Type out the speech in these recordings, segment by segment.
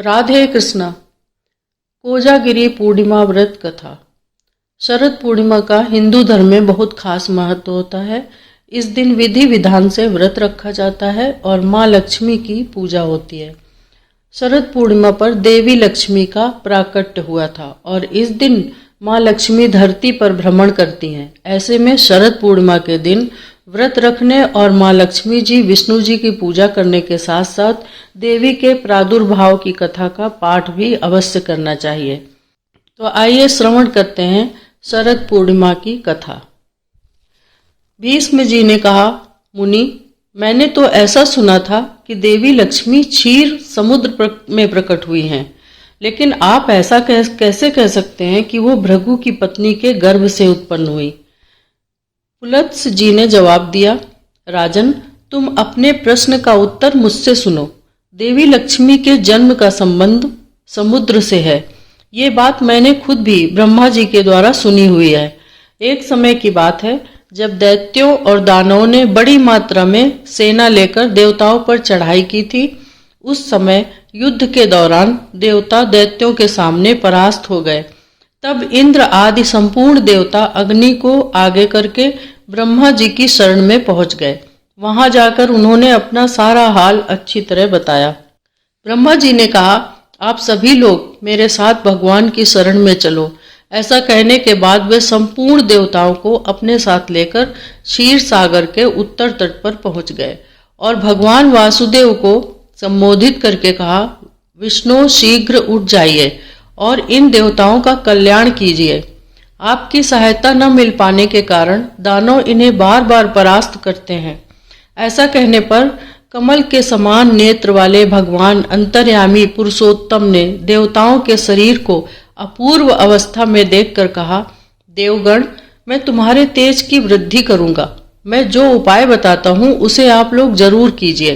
राधे कृष्णा। कोजागिरी पूर्णिमा व्रत कथा। शरद पूर्णिमा का हिंदू धर्म में बहुत खास महत्व होता है। इस दिन विधि विधान से व्रत रखा जाता है और माँ लक्ष्मी की पूजा होती है। शरद पूर्णिमा पर देवी लक्ष्मी का प्राकट्य हुआ था और इस दिन माँ लक्ष्मी धरती पर भ्रमण करती हैं। ऐसे में शरद पूर्णिमा के दिन व्रत रखने और माँ लक्ष्मी जी विष्णु जी की पूजा करने के साथ साथ देवी के प्रादुर्भाव की कथा का पाठ भी अवश्य करना चाहिए। तो आइए श्रवण करते हैं शरद पूर्णिमा की कथा। भीष्म जी ने कहा, मुनि, मैंने तो ऐसा सुना था कि देवी लक्ष्मी क्षीर समुद्र में प्रकट हुई हैं, लेकिन आप ऐसा कैसे कह सकते हैं कि वो भृगु की पत्नी के गर्भ से उत्पन्न हुई। पुलत्स जी ने जवाब दिया, राजन, तुम अपने प्रश्न का उत्तर मुझसे सुनो। देवी लक्ष्मी के जन्म का संबंध समुद्र से है। ये बात मैंने खुद भी ब्रह्मा जी के द्वारा सुनी हुई है। एक समय की बात है जब दैत्यों और दानवों ने बड़ी मात्रा में सेना लेकर देवताओं पर चढ़ाई की थी। उस समय युद्ध के दौरान देवता दैत्यों के सामने परास्त हो गए। तब इंद्र आदि संपूर्ण देवता अग्नि को आगे करके ब्रह्मा जी की शरण में पहुंच गए। वहां जाकर उन्होंने अपना सारा हाल अच्छी तरह बताया। ब्रह्मा जी ने कहा, आप सभी लोग मेरे साथ भगवान की शरण में चलो। ऐसा कहने के बाद वे संपूर्ण देवताओं को अपने साथ लेकर क्षीर सागर के उत्तर तट पर पहुंच गए और भगवान वासुदेव को संबोधित करके कहा, विष्णु शीघ्र उठ जाइए और इन देवताओं का कल्याण कीजिए। आपकी सहायता न मिल पाने के कारण दानव इन्हें बार बार परास्त करते हैं। ऐसा कहने पर कमल के समान नेत्र वाले भगवान अंतर्यामी पुरुषोत्तम ने देवताओं के शरीर को अपूर्व अवस्था में देखकर कहा, देवगण, मैं तुम्हारे तेज की वृद्धि करूंगा। मैं जो उपाय बताता हूं उसे आप लोग जरूर कीजिए।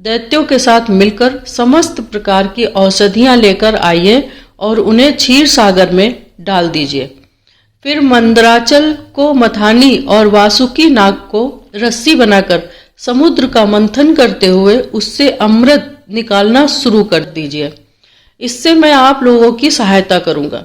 दैत्यों के साथ मिलकर समस्त प्रकार की औषधियां लेकर आइए और उन्हें क्षीर सागर में डाल दीजिए। फिर मंदराचल को मथानी और वासुकी नाग को रस्सी बनाकर समुद्र का मंथन करते हुए उससे अमृत निकालना शुरू कर दीजिए। इससे मैं आप लोगों की सहायता करूंगा।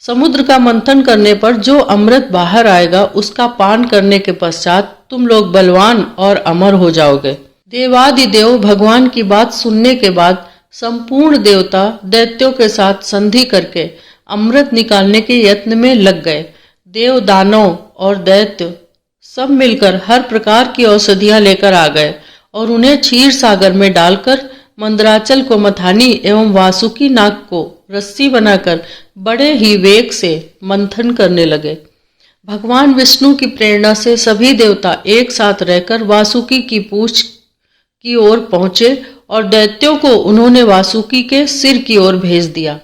समुद्र का मंथन करने पर जो अमृत बाहर आएगा उसका पान करने के पश्चात तुम लोग बलवान और अमर हो जाओगे। देवादिदेव भगवान की बात सुनने के बाद संपूर्ण देवता दैत्यों के साथ संधि करके अमृत निकालने के यत्न में लग गए। देव, दानव और दैत्य सब मिलकर हर प्रकार की औषधियां लेकर आ गए और उन्हें क्षीर सागर में डालकर मंदराचल को मथानी एवं वासुकी नाग को रस्सी बनाकर बड़े ही वेग से मंथन करने लगे। भगवान विष्णु की प्रेरणा से सभी देवता एक साथ रहकर वासुकी की पूंछ की ओर पहुंचे और दैत्यों को उन्होंने वासुकी के सिर की ओर भेज दिया।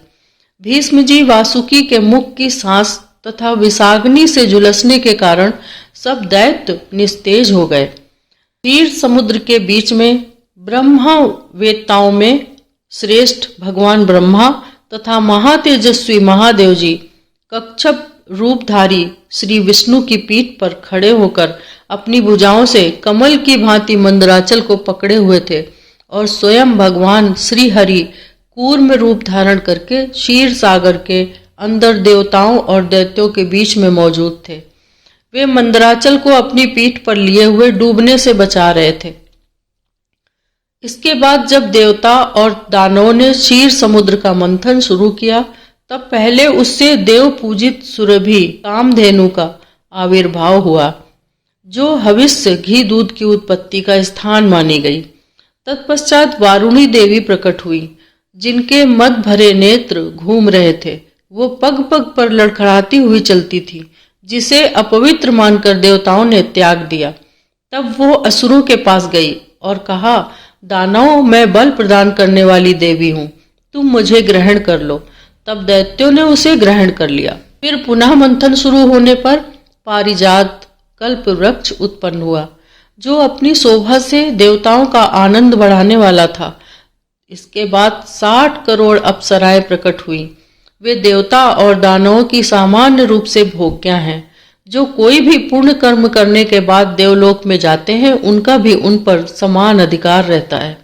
भीष्म जी वासुकी के मुख की सांस तथा विषाग्नि से झुलसने के कारण सब दैत्य निस्तेज हो गए। क्षीर समुद्र के बीच में ब्रह्मा वेत्ताओं में श्रेष्ठ भगवान ब्रह्मा तथा महातेजस्वी महादेव जी कच्छप रूपधारी श्री विष्णु की पीठ पर खड़े होकर अपनी भुजाओं से कमल की भांति मंदराचल को पकड़े हुए थे और स्वयं भगवान श्री हरि कूर्म रूप धारण करके क्षीर सागर के अंदर देवताओं और दैत्यों के बीच में मौजूद थे। वे मंदराचल को अपनी पीठ पर लिए हुए डूबने से बचा रहे थे। इसके बाद जब देवता और दानवों ने क्षीर समुद्र का मंथन शुरू किया तब पहले उससे देव पूजित सुरभि कामधेनु का आविर्भाव हुआ, जो हविष्य घी दूध की उत्पत्ति का स्थान मानी गई। तत्पश्चात वारुणी देवी प्रकट हुई, जिनके मद भरे नेत्र घूम रहे थे। वो पग पग पर लड़खड़ाती हुई चलती थी, जिसे अपवित्र मानकर देवताओं ने त्याग दिया। तब वो असुरों के पास गई और कहा, दानवों, मैं बल प्रदान करने वाली देवी हूँ, तुम मुझे ग्रहण कर लो। तब दैत्यों ने उसे ग्रहण कर लिया। फिर पुनः मंथन शुरू होने पर पारिजात कल्प वृक्ष उत्पन्न हुआ, जो अपनी शोभा से देवताओं का आनंद बढ़ाने वाला था। इसके बाद 60 करोड़ अप्सराएं प्रकट हुई। वे देवता और दानवों की सामान्य रूप से भोग्या हैं। जो कोई भी पुण्य कर्म करने के बाद देवलोक में जाते हैं, उनका भी उन पर समान अधिकार रहता है।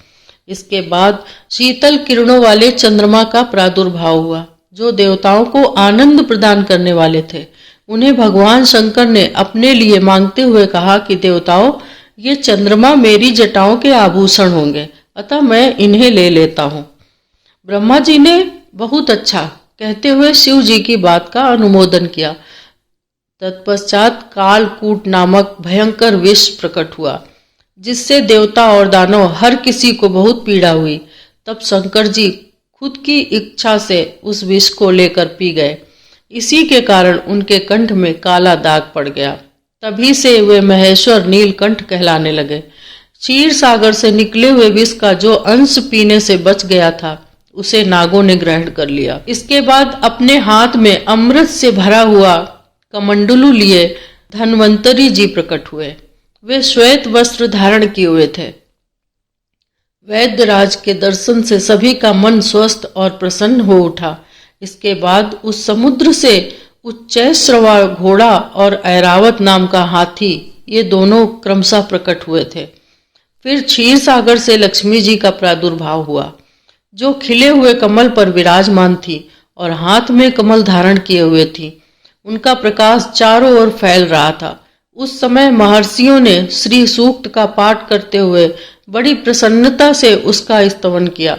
इसके बाद शीतल किरणों वाले चंद्रमा का प्रादुर्भाव हुआ, जो देवताओं को आनंद प्रदान करने वाले थे। उन्हें भगवान शंकर ने अपने लिए मांगते हुए कहा कि देवताओं, ये चंद्रमा मेरी जटाओं के आभूषण होंगे, अतः मैं इन्हें ले लेता हूँ। ब्रह्मा जी ने बहुत अच्छा कहते हुए शिव जी की बात का अनुमोदन किया। तत्पश्चात कालकूट नामक भयंकर विष प्रकट हुआ, जिससे देवता और दानव हर किसी को बहुत पीड़ा हुई। तब शंकर जी खुद की इच्छा से उस विष को लेकर पी गए। इसी के कारण उनके कंठ में काला दाग पड़ गया। तभी से वे महेश्वर नीलकंठ कहलाने लगे। क्षीर सागर से निकले हुए विष का जो अंश पीने से बच गया था, उसे नागों ने ग्रहण कर लिया। इसके बाद अपने हाथ में अमृत से भरा हुआ कमंडलू लिए धन्वंतरी जी प्रकट हुए। वे श्वेत वस्त्र धारण किए हुए थे। वैद्यराज के दर्शन से सभी का मन स्वस्थ और प्रसन्न हो उठा। इसके बाद उस समुद्र से उच्चैश्रवा घोड़ा और ऐरावत नाम का हाथी, ये दोनों क्रमशः प्रकट हुए थे। फिर क्षीर सागर से लक्ष्मी जी का प्रादुर्भाव हुआ, जो खिले हुए कमल पर विराजमान थी और हाथ में कमल धारण किए हुए थी। उनका प्रकाश चारों ओर फैल रहा था। उस समय महर्षियों ने श्री सूक्त का पाठ करते हुए बड़ी प्रसन्नता से उसका स्तवन किया।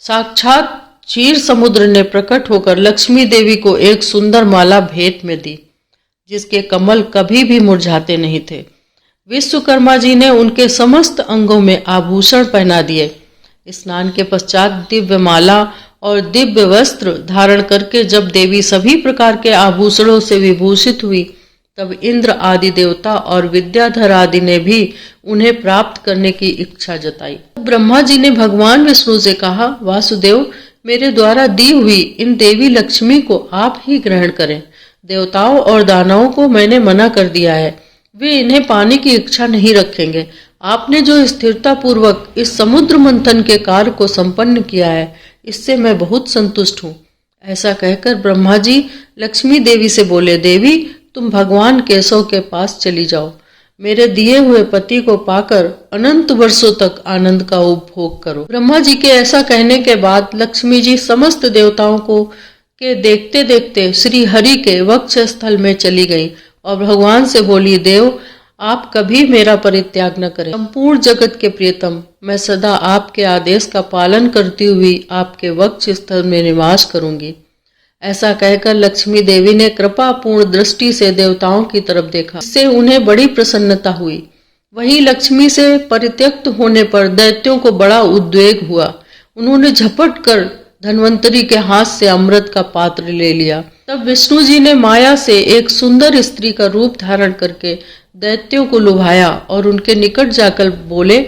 साक्षात क्षीर समुद्र ने प्रकट होकर लक्ष्मी देवी को एक सुंदर माला भेंट में दी, जिसके कमल कभी भी मुरझाते नहीं थे। विश्वकर्मा जी ने उनके समस्त अंगों में आभूषण पहना दिए। स्नान के पश्चात दिव्य माला और दिव्य वस्त्र धारण करके जब देवी सभी प्रकार के आभूषणों से विभूषित हुई, तब इंद्र आदि देवता और विद्याधर आदि ने भी उन्हें प्राप्त करने की इच्छा जताई। ब्रह्मा जी ने भगवान विष्णु से कहा, वासुदेव, मेरे द्वारा दी हुई इन देवी लक्ष्मी को आप ही ग्रहण करें। देवताओं और दानवों को मैंने मना कर दिया है, वे इन्हें पाने की इच्छा नहीं रखेंगे। आपने जो स्थिरता पूर्वक इस समुद्र मंथन के कार्य को संपन्न किया है, इससे मैं बहुत संतुष्ट हूँ। ऐसा कहकर ब्रह्मा जी लक्ष्मी देवी से बोले, देवी, तुम भगवान केशव के पास चली जाओ। मेरे दिए हुए पति को पाकर अनंत वर्षों तक आनंद का उपभोग करो। ब्रह्मा जी के ऐसा कहने के बाद लक्ष्मी जी समस्त देवताओं को के देखते देखते श्री हरि के वक्ष स्थल में चली गई और भगवान से बोली, देव, आप कभी मेरा परित्याग न करें। संपूर्ण जगत के प्रियतम, मैं सदा आपके आदेश का पालन करती हुई आपके वक्ष स्थल में निवास करूंगी। ऐसा कहकर लक्ष्मी देवी ने कृपा पूर्ण दृष्टि से देवताओं की तरफ देखा, इससे उन्हें बड़ी प्रसन्नता हुई। वहीं लक्ष्मी से परित्यक्त होने पर दैत्यों को बड़ा उद्वेग हुआ। उन्होंने झपट कर धन्वंतरी के हाथ से अमृत का पात्र ले लिया। तब विष्णु जी ने माया से एक सुंदर स्त्री का रूप धारण करके दैत्यों को लुभाया और उनके निकट जाकर बोले,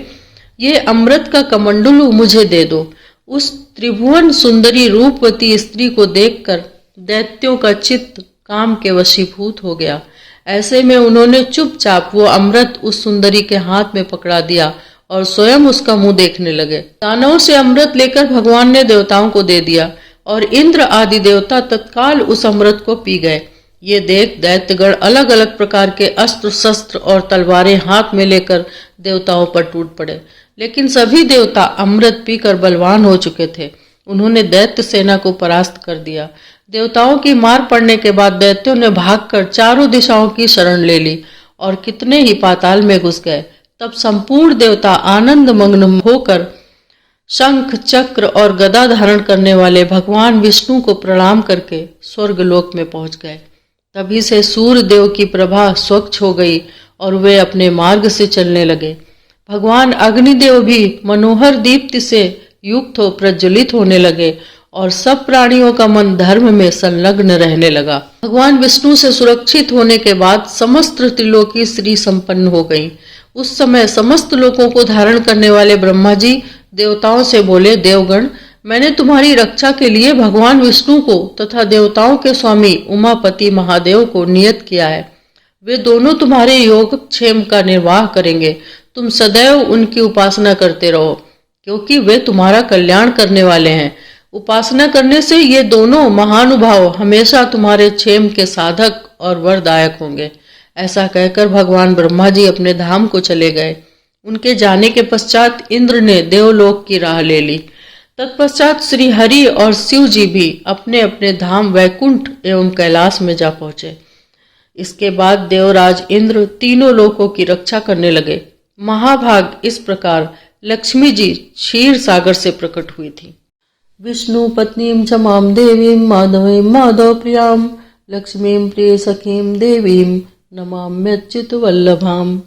ये अमृत का कमंडलू मुझे दे दो। उस त्रिभुवन सुंदरी रूपवती स्त्री को देखकर दैत्यों का चित्त काम के वशीभूत हो गया। ऐसे में उन्होंने चुपचाप वो अमृत उस सुंदरी के हाथ में पकड़ा दिया और स्वयं उसका मुंह देखने लगे। दानवों से अमृत लेकर भगवान ने देवताओं को दे दिया और इंद्र आदि देवता तत्काल उस अमृत को पी गए। ये देख दैत्यगण अलग अलग प्रकार के अस्त्र शस्त्र और तलवारें हाथ में लेकर देवताओं पर टूट पड़े, लेकिन सभी देवता अमृत पीकर बलवान हो चुके थे। उन्होंने दैत्य सेना को परास्त कर दिया। देवताओं की मार पड़ने के बाद दैत्यों ने भागकर चारों दिशाओं की शरण ले ली और कितने ही पाताल में घुस गए। तब संपूर्ण देवता आनंद मग्न होकर शंख, चक्र और गदा धारण करने वाले भगवान विष्णु को प्रणाम करके स्वर्गलोक में पहुंच गए। तभी से सूर्य देव की प्रभा स्वच्छ हो गई और वे अपने मार्ग से चलने लगे। भगवान अग्निदेव भी मनोहर दीप्ति से युक्त हो प्रज्वलित होने लगे और सब प्राणियों का मन धर्म में संलग्न रहने लगा। भगवान विष्णु से सुरक्षित होने के बाद समस्त त्रिलोकी श्री संपन्न हो गई। उस समय समस्त लोकों को धारण करने वाले ब्रह्मा जी देवताओं से बोले, देवगण, मैंने तुम्हारी रक्षा के लिए भगवान विष्णु को तथा देवताओं के स्वामी उमापति महादेव को नियत किया है। वे दोनों तुम्हारे योग क्षेम का निर्वाह करेंगे। तुम सदैव उनकी उपासना करते रहो, क्योंकि वे तुम्हारा कल्याण करने वाले हैं। उपासना करने से ये दोनों महानुभाव हमेशा तुम्हारे क्षेम के साधक और वरदायक होंगे। ऐसा कहकर भगवान ब्रह्मा जी अपने धाम को चले गए। उनके जाने के पश्चात इंद्र ने देवलोक की राह ले ली। तत्पश्चात श्री हरि और शिव जी भी अपने अपने धाम वैकुंठ एवं कैलाश में जा पहुंचे। इसके बाद देवराज इंद्र तीनों लोकों की रक्षा करने लगे। महाभाग इस प्रकार लक्ष्मी जी क्षीर सागर से प्रकट हुई थी। विष्णु पत्नीम च माम देवीम माधवीम माधव प्रियाम लक्ष्मीम प्रिय सखीम देवीम नमाम्यच्युत वल्लभाम।